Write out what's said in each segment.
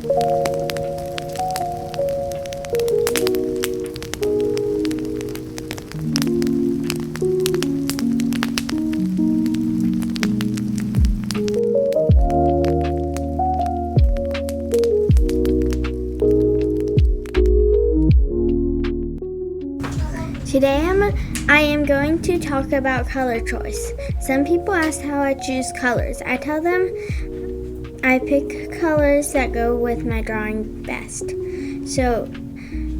Today I am going to talk about color choice. Some people ask how I choose colors. I tell them I pick colors that go with my drawing best. So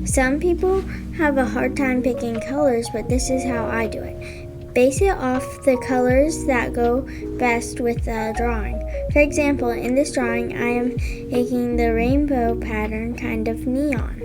some people have a hard time picking colors, but this is how I do it. Base it off the colors that go best with the drawing. For example, in this drawing, I am making the rainbow pattern kind of neon.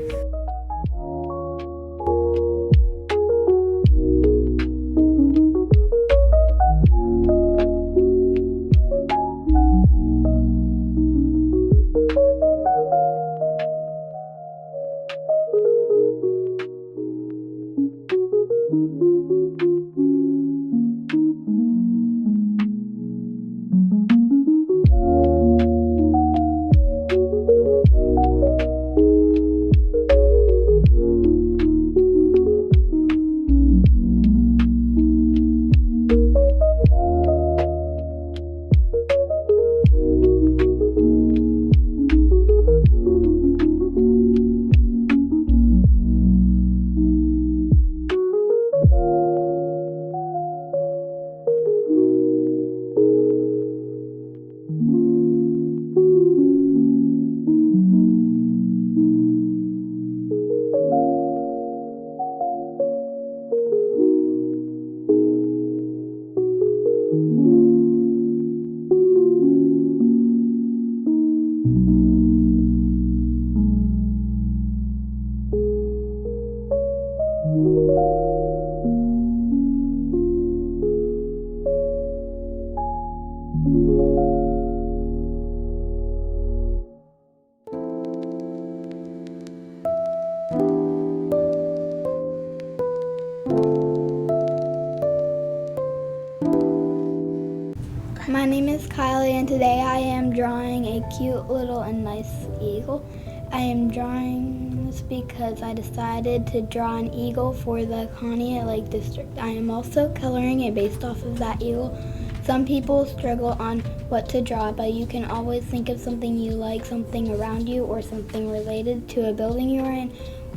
My name is Kylie, and today I am drawing a cute little and nice eagle. I am drawing this because I decided to draw an eagle for the Connie Lake District. I am also coloring it based off of that eagle. Some people struggle on what to draw, but you can always think of something you like, something around you, or something related to a building you're in,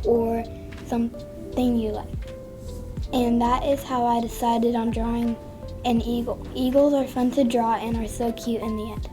or something you like. And that is how I decided on drawing an eagle. Eagles are fun to draw and are so cute in the end.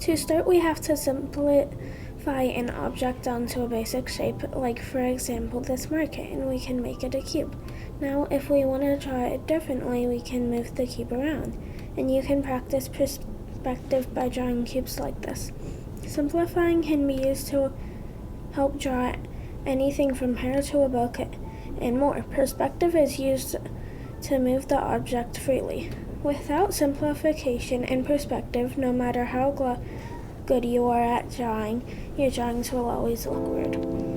To start, we have to simplify an object down to a basic shape, like for example this market, and we can make it a cube. Now, if we want to draw it differently, we can move the cube around, and you can practice perspective by drawing cubes like this. Simplifying can be used to help draw anything from hair to a bouquet and more. Perspective is used to move the object freely. Without simplification and perspective, no matter how good you are at drawing, your drawings will always look weird.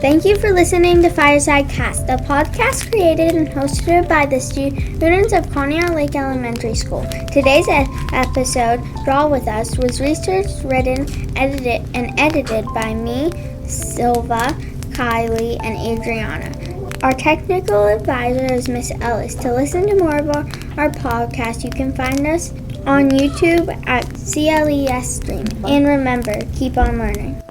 Thank you for listening to Fireside Cast, a podcast created and hosted by the students of Conneaut Lake Elementary School. Today's episode, Draw With Us, was researched, written, edited by me, Sylva, Kylie, and Adriana. Our technical advisor is Miss Ellis. To listen to more of our podcast, you can find us on YouTube at CLES Stream. And remember, keep on learning.